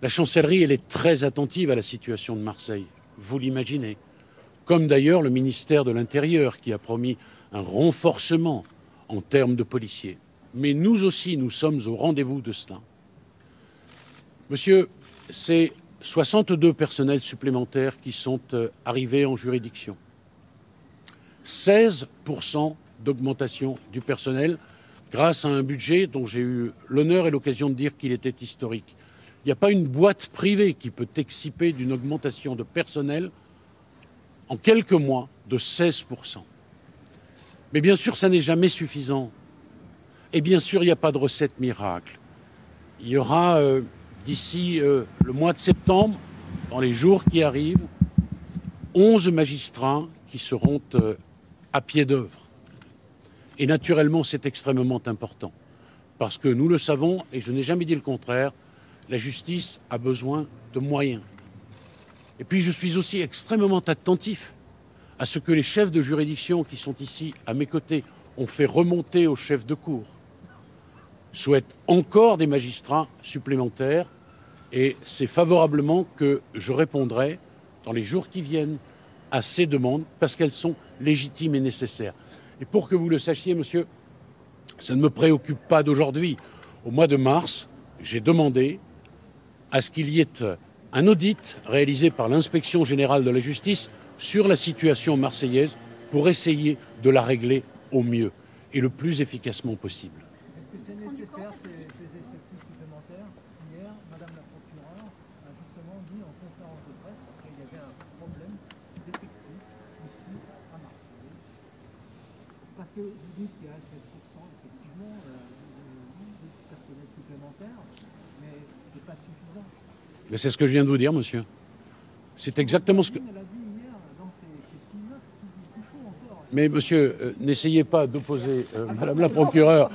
La chancellerie, elle est très attentive à la situation de Marseille, vous l'imaginez. Comme d'ailleurs le ministère de l'Intérieur qui a promis un renforcement en termes de policiers. Mais nous aussi, nous sommes au rendez-vous de cela. Monsieur, c'est 62 personnels supplémentaires qui sont arrivés en juridiction. 16% d'augmentation du personnel grâce à un budget dont j'ai eu l'honneur et l'occasion de dire qu'il était historique. Il n'y a pas une boîte privée qui peut exciper d'une augmentation de personnel en quelques mois de 16%. Mais bien sûr, ça n'est jamais suffisant. Et bien sûr, il n'y a pas de recette miracle. Il y aura d'ici le mois de septembre, dans les jours qui arrivent, 11 magistrats qui seront à pied d'œuvre. Et naturellement, c'est extrêmement important. Parce que nous le savons, et je n'ai jamais dit le contraire, la justice a besoin de moyens. Et puis je suis aussi extrêmement attentif à ce que les chefs de juridiction qui sont ici à mes côtés ont fait remonter aux chefs de cour souhaitent encore des magistrats supplémentaires et c'est favorablement que je répondrai dans les jours qui viennent à ces demandes parce qu'elles sont légitimes et nécessaires. Et pour que vous le sachiez, monsieur, ça ne me préoccupe pas d'aujourd'hui. Au mois de mars, j'ai demandé à ce qu'il y ait un audit réalisé par l'inspection générale de la justice sur la situation marseillaise pour essayer de la régler au mieux et le plus efficacement possible. Est-ce que c'est nécessaire ces effectifs supplémentaires? Hier, Madame la procureure a justement dit en conférence de presse qu'il y avait un problème d'effectifs ici à Marseille. Parce que vous dites qu'il y a 16% effectivement de personnel supplémentaire, mais ce n'est pas suffisant. Mais c'est ce que je viens de vous dire, monsieur. C'est exactement ce que... Mais monsieur, n'essayez pas d'opposer Madame la procureure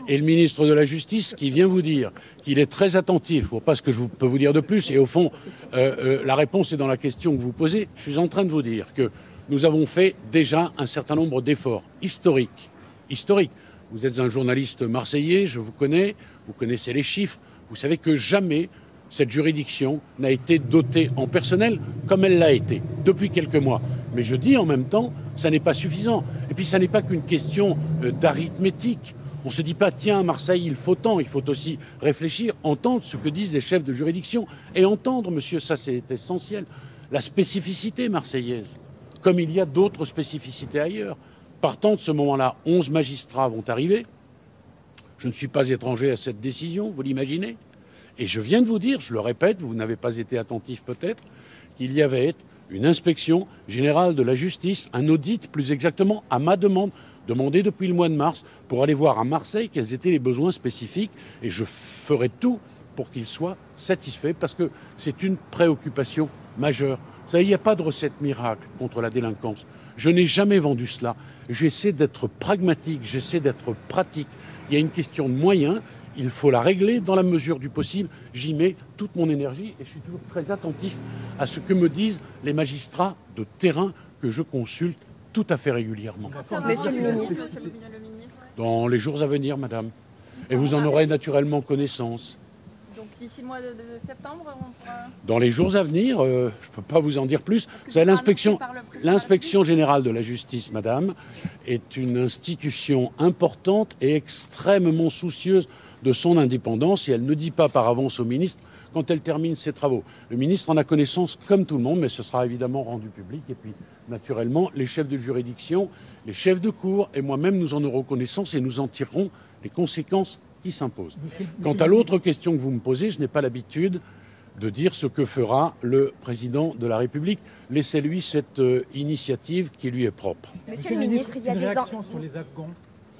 et le ministre de la Justice qui vient vous dire qu'il est très attentif. Je ne vois pas ce que je peux vous dire de plus. Et au fond, la réponse est dans la question que vous posez. Je suis en train de vous dire que nous avons fait déjà un certain nombre d'efforts historiques. Historiques. Vous êtes un journaliste marseillais, je vous connais, vous connaissez les chiffres. Vous savez que jamais cette juridiction n'a été dotée en personnel comme elle l'a été depuis quelques mois. Mais je dis en même temps, ça n'est pas suffisant. Et puis ça n'est pas qu'une question d'arithmétique. On ne se dit pas, tiens, à Marseille, il faut tant. Il faut aussi réfléchir, entendre ce que disent les chefs de juridiction. Et entendre, monsieur, ça c'est essentiel, la spécificité marseillaise, comme il y a d'autres spécificités ailleurs. Partant de ce moment-là, 11 magistrats vont arriver. Je ne suis pas étranger à cette décision, vous l'imaginez. Et je viens de vous dire, je le répète, vous n'avez pas été attentif peut-être, qu'il y avait une inspection générale de la justice, un audit plus exactement à ma demande, demandé depuis le mois de mars, pour aller voir à Marseille quels étaient les besoins spécifiques. Et je ferai tout pour qu'ils soient satisfaits parce que c'est une préoccupation majeure. Vous savez, il n'y a pas de recette miracle contre la délinquance. Je n'ai jamais vendu cela. J'essaie d'être pragmatique, j'essaie d'être pratique. Il y a une question de moyens. Il faut la régler dans la mesure du possible. J'y mets toute mon énergie et je suis toujours très attentif à ce que me disent les magistrats de terrain que je consulte tout à fait régulièrement. Monsieur le ministre. Dans les jours à venir, madame. Et vous en aurez naturellement connaissance. Donc d'ici le mois de septembre, on pourra... Dans les jours à venir, je ne peux pas vous en dire plus. Vous savez, l'inspection générale de la justice, madame, est une institution importante et extrêmement soucieuse de son indépendance et elle ne dit pas par avance au ministre quand elle termine ses travaux. Le ministre en a connaissance comme tout le monde, mais ce sera évidemment rendu public. Et puis, naturellement, les chefs de juridiction, les chefs de cour et moi-même, nous en aurons connaissance et nous en tirerons les conséquences qui s'imposent. Quant à l'autre question que vous me posez, je n'ai pas l'habitude de dire ce que fera le président de la République. Laissez-lui cette initiative qui lui est propre. Monsieur le ministre, il y a des réactions sur les Afghans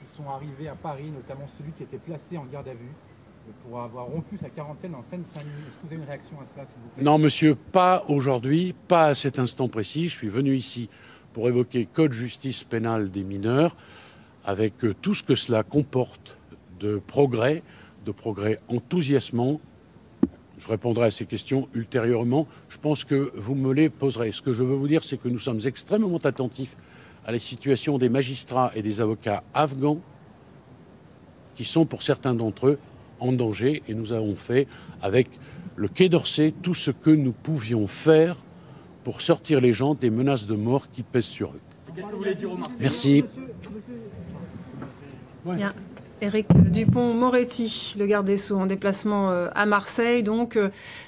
qui sont arrivés à Paris, notamment celui qui était placé en garde à vue pour avoir rompu sa quarantaine en Seine-Saint-Denis. Est-ce que vous avez une réaction à cela, s'il vous plaît? Non, monsieur, pas aujourd'hui, pas à cet instant précis. Je suis venu ici pour évoquer Code justice pénale des mineurs, avec tout ce que cela comporte de progrès enthousiasmants. Je répondrai à ces questions ultérieurement. Je pense que vous me les poserez. Ce que je veux vous dire, c'est que nous sommes extrêmement attentifs à la situation des magistrats et des avocats afghans qui sont, pour certains d'entre eux, en danger. Et nous avons fait, avec le Quai d'Orsay tout ce que nous pouvions faire pour sortir les gens des menaces de mort qui pèsent sur eux. Merci. Bien. Éric Dupond-Moretti, le garde des Sceaux, en déplacement à Marseille. Donc,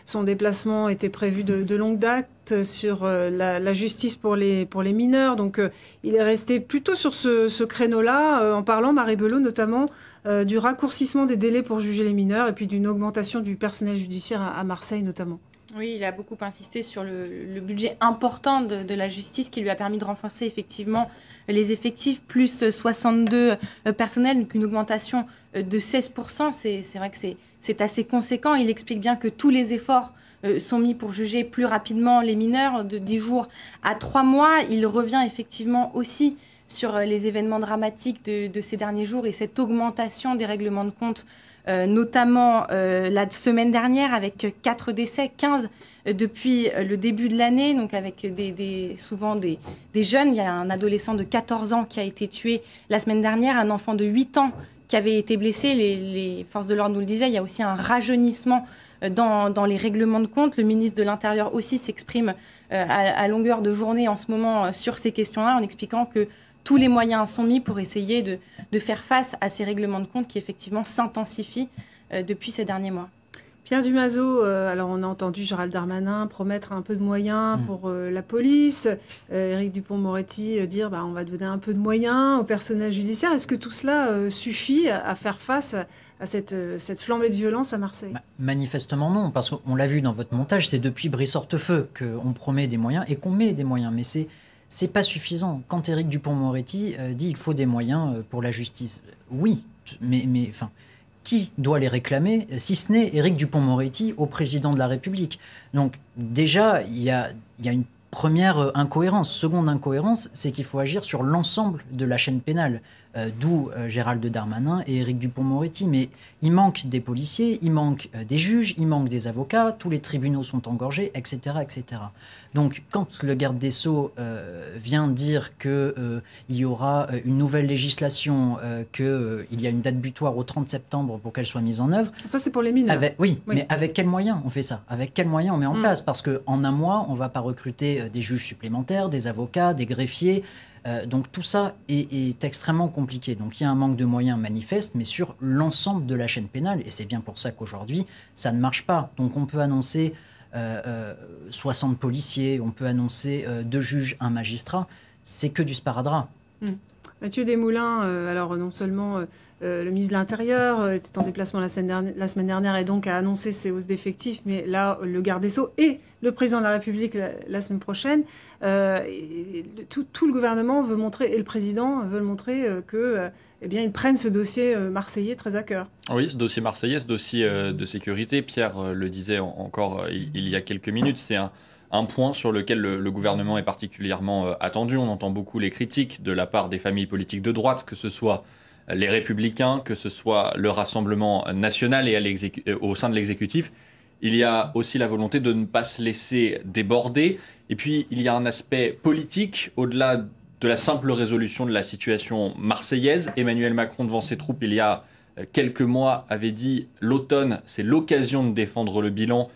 son déplacement était prévu de longue date sur la justice pour les mineurs. Donc, il est resté plutôt sur ce créneau-là, en parlant, Marie Belot, notamment, du raccourcissement des délais pour juger les mineurs et puis d'une augmentation du personnel judiciaire à Marseille, notamment. Oui, il a beaucoup insisté sur le budget important de la justice qui lui a permis de renforcer effectivement les effectifs, plus 62 personnels, donc une augmentation de 16%. C'est vrai que c'est assez conséquent. Il explique bien que tous les efforts sont mis pour juger plus rapidement les mineurs, de 10 jours à 3 mois. Il revient effectivement aussi sur les événements dramatiques de ces derniers jours et cette augmentation des règlements de compte, notamment la semaine dernière avec 4 décès, 15 depuis le début de l'année, donc avec souvent des jeunes. Il y a un adolescent de 14 ans qui a été tué la semaine dernière, un enfant de 8 ans qui avait été blessé. Les forces de l'ordre nous le disaient, il y a aussi un rajeunissement dans les règlements de compte. Le ministre de l'Intérieur aussi s'exprime à longueur de journée en ce moment sur ces questions-là, en expliquant que tous les moyens sont mis pour essayer de faire face à ces règlements de compte qui effectivement s'intensifient depuis ces derniers mois. Pierre Dumazeau, alors on a entendu Gérald Darmanin promettre un peu de moyens pour la police, Éric Dupond-Moretti dire on va donner un peu de moyens au personnel judiciaire. Est-ce que tout cela suffit à faire face à cette flambée de violence à Marseille? Manifestement non, parce qu'on l'a vu dans votre montage, c'est depuis Brice-Hortefeux qu'on promet des moyens et qu'on met des moyens, mais c'est pas suffisant. Quand Éric Dupond-Moretti dit qu'il faut des moyens pour la justice, oui, mais enfin, qui doit les réclamer, si ce n'est Éric Dupond-Moretti au président de la République? Donc déjà, il y a une première incohérence. Seconde incohérence, c'est qu'il faut agir sur l'ensemble de la chaîne pénale, d'où Gérald Darmanin et Éric Dupond-Moretti. Mais il manque des policiers, il manque des juges, il manque des avocats, tous les tribunaux sont engorgés, etc. etc. Donc quand le garde des Sceaux vient dire qu'il y aura une nouvelle législation, qu'il y a une date butoir au 30 septembre pour qu'elle soit mise en œuvre... Ça, c'est pour les mineurs. Oui, mais avec quels moyens on fait ça? Avec quels moyens on met en place? Parce qu'en un mois, on ne va pas recruter des juges supplémentaires, des avocats, des greffiers. Donc tout ça est extrêmement compliqué. Donc il y a un manque de moyens manifeste, mais sur l'ensemble de la chaîne pénale. Et c'est bien pour ça qu'aujourd'hui, ça ne marche pas. Donc on peut annoncer 60 policiers, on peut annoncer 2 juges, 1 magistrat. C'est que du sparadrap. Mathieu Desmoulins, alors non seulement le ministre de l'Intérieur était en déplacement la semaine dernière et donc a annoncé ses hausses d'effectifs, mais là, le garde des Sceaux et le président de la République la semaine prochaine, tout le gouvernement veut montrer, et le président veut montrer qu'ils prennent ce dossier marseillais très à cœur. Oui, ce dossier marseillais, ce dossier de sécurité, Pierre le disait encore il y a quelques minutes, c'est un point sur lequel le gouvernement est particulièrement attendu. On entend beaucoup les critiques de la part des familles politiques de droite, que ce soit les Républicains, que ce soit le Rassemblement national et au sein de l'exécutif. Il y a aussi la volonté de ne pas se laisser déborder. Et puis, il y a un aspect politique au-delà de la simple résolution de la situation marseillaise. Emmanuel Macron, devant ses troupes, il y a quelques mois, avait dit « l'automne, c'est l'occasion de défendre le bilan ».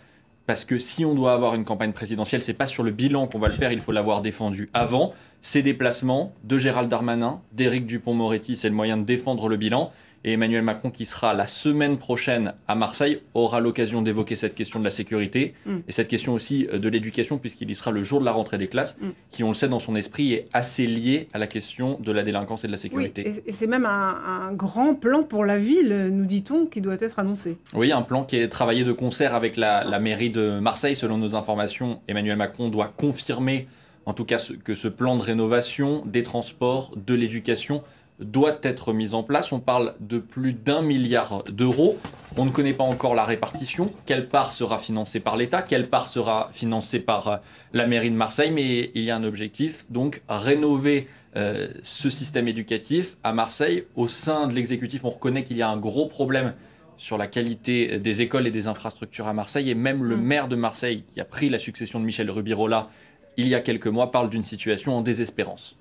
Parce que si on doit avoir une campagne présidentielle, c'est pas sur le bilan qu'on va le faire, il faut l'avoir défendu avant. Ces déplacements de Gérald Darmanin, d'Éric Dupond-Moretti, c'est le moyen de défendre le bilan. Et Emmanuel Macron, qui sera la semaine prochaine à Marseille, aura l'occasion d'évoquer cette question de la sécurité et cette question aussi de l'éducation, puisqu'il y sera le jour de la rentrée des classes, qui, on le sait, dans son esprit, est assez lié à la question de la délinquance et de la sécurité. Oui, et c'est même un grand plan pour la ville, nous dit-on, qui doit être annoncé. Oui, un plan qui est travaillé de concert avec la mairie de Marseille. Selon nos informations, Emmanuel Macron doit confirmer, en tout cas, que ce plan de rénovation des transports, de l'éducation, doit être mise en place. On parle de plus d'1 milliard d'euros. On ne connaît pas encore la répartition. Quelle part sera financée par l'État? Quelle part sera financée par la mairie de Marseille? Mais il y a un objectif, donc rénover ce système éducatif à Marseille. Au sein de l'exécutif, on reconnaît qu'il y a un gros problème sur la qualité des écoles et des infrastructures à Marseille. Et même le maire de Marseille, qui a pris la succession de Michel Rubirola il y a quelques mois, parle d'une situation en désespérance.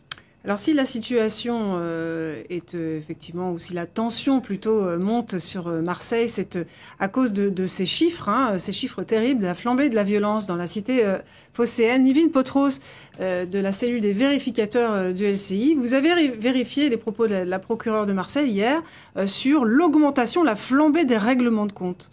Alors si la situation est effectivement, ou si la tension plutôt monte sur Marseille, c'est à cause de ces chiffres terribles, la flambée de la violence dans la cité phocéenne. Nivine Potros, de la cellule des vérificateurs du LCI, vous avez vérifié les propos de la procureure de Marseille hier sur l'augmentation, la flambée des règlements de compte.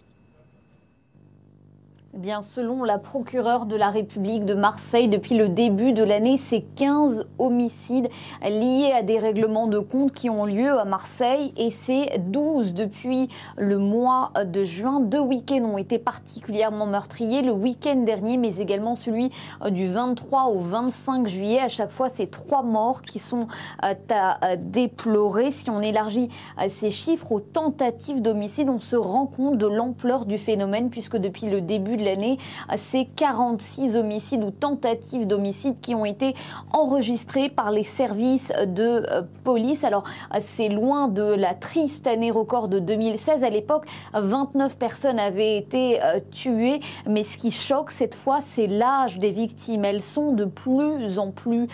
Eh bien, selon la procureure de la République de Marseille, depuis le début de l'année, c'est 15 homicides liés à des règlements de compte qui ont lieu à Marseille et c'est 12 depuis le mois de juin. 2 week-ends ont été particulièrement meurtriers, le week-end dernier, mais également celui du 23 au 25 juillet. À chaque fois, c'est 3 morts qui sont à déplorer. Si on élargit ces chiffres aux tentatives d'homicide, on se rend compte de l'ampleur du phénomène puisque depuis le début de l'année, c'est 46 homicides ou tentatives d'homicide qui ont été enregistrés par les services de police. Alors, c'est loin de la triste année record de 2016. À l'époque, 29 personnes avaient été tuées. Mais ce qui choque cette fois, c'est l'âge des victimes. Elles sont de plus en plus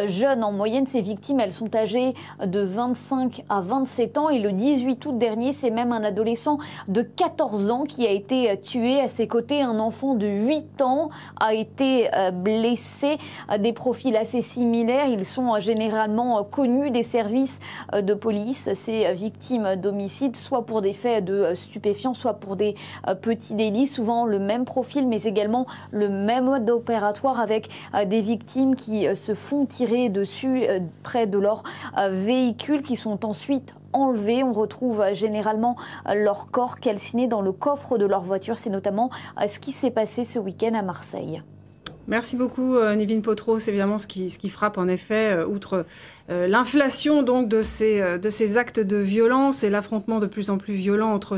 jeunes. En moyenne, ces victimes, elles sont âgées de 25 à 27 ans. Et le 18 août dernier, c'est même un adolescent de 14 ans qui a été tué. À ses côtés, un enfant de 8 ans a été blessé. Des profils assez similaires. Ils sont généralement connus des services de police. Ces victimes d'homicide, soit pour des faits de stupéfiants, soit pour des petits délits. Souvent le même profil, mais également le même mode opératoire avec des victimes qui se font tirer dessus près de leur véhicule, qui sont ensuite enlevés. On retrouve généralement leur corps calciné dans le coffre de leur voiture. C'est notamment ce qui s'est passé ce week-end à Marseille. Merci beaucoup, Nivine Potros. C'est évidemment ce qui frappe, en effet, outre l'inflation donc de ces actes de violence et l'affrontement de plus en plus violent entre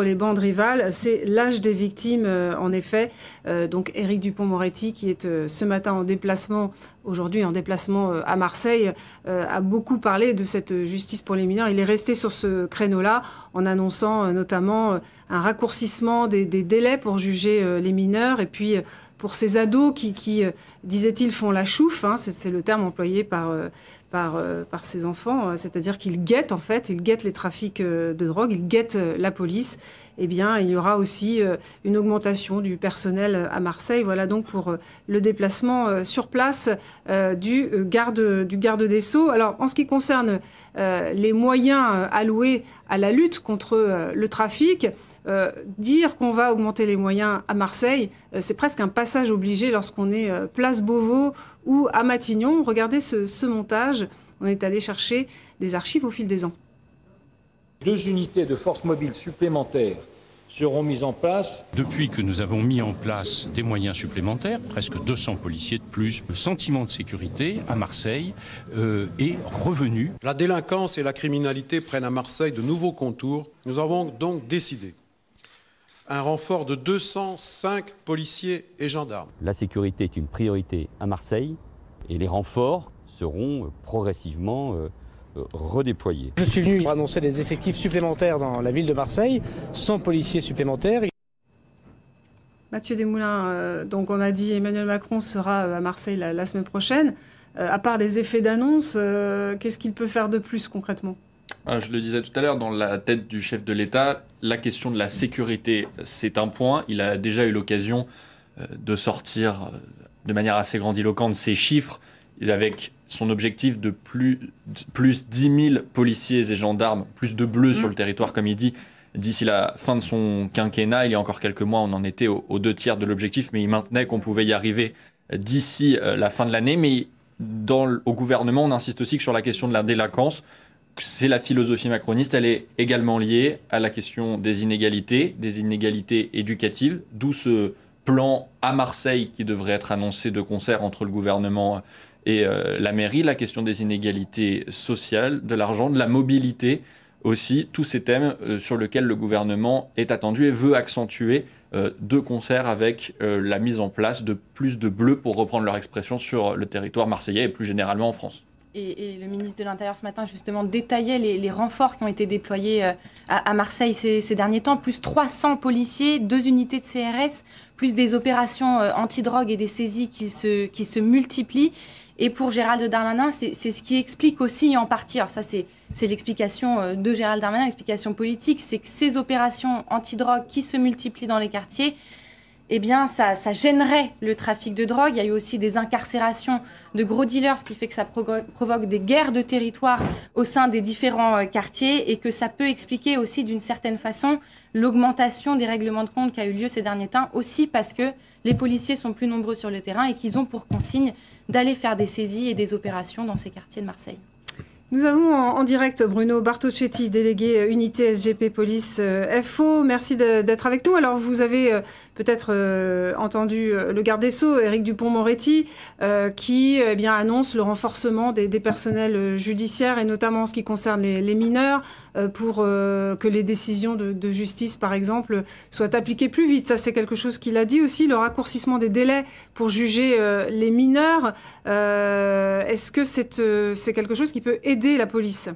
les bandes rivales. C'est l'âge des victimes, en effet. Donc, Éric Dupond-Moretti, qui est ce matin aujourd'hui en déplacement à Marseille, a beaucoup parlé de cette justice pour les mineurs. Il est resté sur ce créneau-là en annonçant notamment un raccourcissement des délais pour juger les mineurs et puis pour ces ados qui disait-il, font la chouffe, hein, c'est le terme employé par ces enfants, c'est-à-dire qu'ils guettent en fait, ils guettent les trafics de drogue, ils guettent la police. Eh bien, il y aura aussi une augmentation du personnel à Marseille. Voilà donc pour le déplacement sur place du garde des Sceaux. Alors, en ce qui concerne les moyens alloués à la lutte contre le trafic, dire qu'on va augmenter les moyens à Marseille, c'est presque un passage obligé lorsqu'on est place Beauvau ou à Matignon. Regardez ce montage. On est allé chercher des archives au fil des ans. 2 unités de force mobile supplémentaires seront mises en place. Depuis que nous avons mis en place des moyens supplémentaires, presque 200 policiers de plus, le sentiment de sécurité à Marseille est revenu. La délinquance et la criminalité prennent à Marseille de nouveaux contours. Nous avons donc décidé un renfort de 205 policiers et gendarmes. La sécurité est une priorité à Marseille et les renforts seront progressivement redéployés. Je suis venu pour annoncer des effectifs supplémentaires dans la ville de Marseille, 100 policiers supplémentaires. Mathieu Desmoulins, donc on a dit Emmanuel Macron sera à Marseille la semaine prochaine. À part les effets d'annonce, qu'est-ce qu'il peut faire de plus concrètement ? Je le disais tout à l'heure, dans la tête du chef de l'État, la question de la sécurité, c'est un point. Il a déjà eu l'occasion de sortir de manière assez grandiloquente ces chiffres, avec son objectif de plus 10 000 policiers et gendarmes, plus de bleus sur le territoire, comme il dit, d'ici la fin de son quinquennat. Il y a encore quelques mois, on en était aux 2 tiers de l'objectif, mais il maintenait qu'on pouvait y arriver d'ici la fin de l'année. Mais au gouvernement, on insiste aussi que sur la question de la délinquance, c'est la philosophie macroniste, elle est également liée à la question des inégalités éducatives, d'où ce plan à Marseille qui devrait être annoncé de concert entre le gouvernement et la mairie, la question des inégalités sociales, de l'argent, de la mobilité aussi, tous ces thèmes sur lesquels le gouvernement est attendu et veut accentuer de concert avec la mise en place de plus de bleus, pour reprendre leur expression, sur le territoire marseillais et plus généralement en France. Et le ministre de l'Intérieur ce matin justement détaillait les renforts qui ont été déployés à Marseille ces derniers temps, plus 300 policiers, 2 unités de CRS, plus des opérations antidrogue et des saisies qui se multiplient. Et pour Gérald Darmanin, c'est ce qui explique aussi en partie, alors ça c'est l'explication de Gérald Darmanin, l'explication politique, c'est que ces opérations antidrogue qui se multiplient dans les quartiers, eh bien, ça gênerait le trafic de drogue. Il y a eu aussi des incarcérations de gros dealers, ce qui fait que ça provoque des guerres de territoire au sein des différents quartiers et que ça peut expliquer aussi d'une certaine façon l'augmentation des règlements de compte qui a eu lieu ces derniers temps, aussi parce que les policiers sont plus nombreux sur le terrain et qu'ils ont pour consigne d'aller faire des saisies et des opérations dans ces quartiers de Marseille. Nous avons en direct Bruno Bartocchetti, délégué unité SGP Police FO. Merci d'être avec nous. Alors, vous avez peut-être entendu le garde des Sceaux, Éric Dupond-Moretti, qui annonce le renforcement des personnels judiciaires, et notamment en ce qui concerne les mineurs, pour que les décisions de justice, par exemple, soient appliquées plus vite. Ça, c'est quelque chose qu'il a dit aussi, le raccourcissement des délais pour juger les mineurs. Est-ce que c'est quelque chose qui peut aider la police?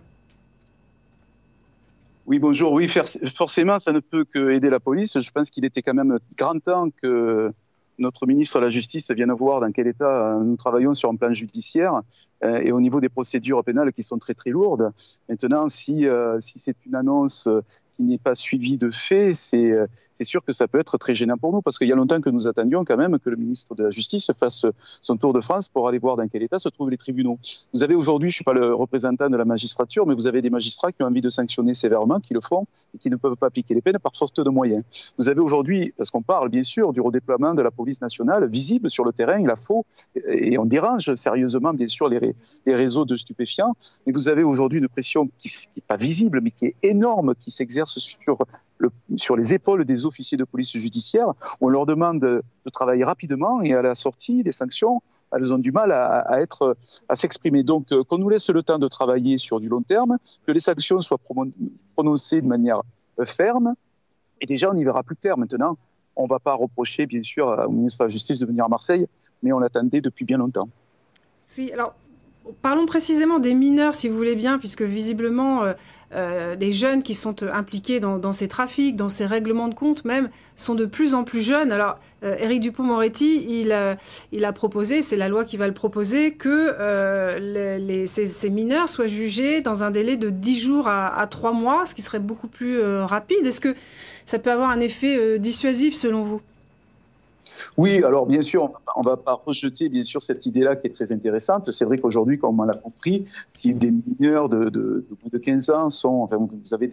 Oui, bonjour. Oui, forcément, ça ne peut qu'aider la police. Je pense qu'il était quand même grand temps que notre ministre de la Justice vienne voir dans quel état nous travaillons sur un plan judiciaire et au niveau des procédures pénales qui sont très très lourdes. Maintenant, si c'est une annonce qui n'est pas suivie de fait, c'est sûr que ça peut être très gênant pour nous, parce qu'il y a longtemps que nous attendions quand même que le ministre de la Justice fasse son tour de France pour aller voir dans quel état se trouvent les tribunaux. Vous avez aujourd'hui, je ne suis pas le représentant de la magistrature, mais vous avez des magistrats qui ont envie de sanctionner sévèrement, qui le font, et qui ne peuvent pas appliquer les peines par faute de moyens. Vous avez aujourd'hui, parce qu'on parle bien sûr du redéploiement de la police nationale, visible sur le terrain, il la faut, et on dérange sérieusement bien sûr les réseaux de stupéfiants, mais vous avez aujourd'hui une pression qui n'est pas visible, mais qui est énorme, qui s'exerce sur les épaules des officiers de police judiciaire. On leur demande de travailler rapidement, et à la sortie, les sanctions, elles ont du mal à s'exprimer. Donc, qu'on nous laisse le temps de travailler sur du long terme, que les sanctions soient prononcées de manière ferme, et déjà on y verra plus clair. Maintenant, on ne va pas reprocher, bien sûr, au ministre de la Justice de venir à Marseille, mais on l'attendait depuis bien longtemps. Si, alors, parlons précisément des mineurs, si vous voulez bien, puisque visiblement, les jeunes qui sont impliqués dans ces trafics, dans ces règlements de compte même, sont de plus en plus jeunes. Alors, Éric Dupond-Moretti, il a proposé, c'est la loi qui va le proposer, que ces mineurs soient jugés dans un délai de 10 jours à 3 mois, ce qui serait beaucoup plus rapide. Est-ce que ça peut avoir un effet dissuasif, selon vous ? Oui, alors bien sûr, on ne va pas rejeter bien sûr cette idée-là qui est très intéressante. C'est vrai qu'aujourd'hui, comme on l'a compris, si des mineurs de 15 ans sont, enfin, vous avez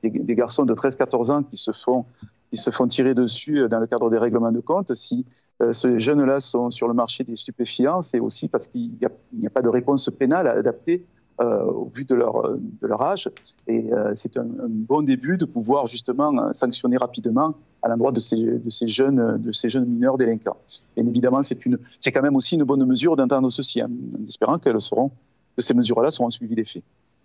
des garçons de 13-14 ans qui se font tirer dessus dans le cadre des règlements de compte, si ces jeunes-là sont sur le marché des stupéfiants, c'est aussi parce qu'il n'y a pas de réponse pénale adaptée au vu de leur âge. Et c'est un bon début de pouvoir justement sanctionner rapidement à l'endroit de ces jeunes mineurs délinquants. Et évidemment, c'est quand même aussi une bonne mesure d'entendre ceci, en espérant que ces mesures-là seront suivies d'effet.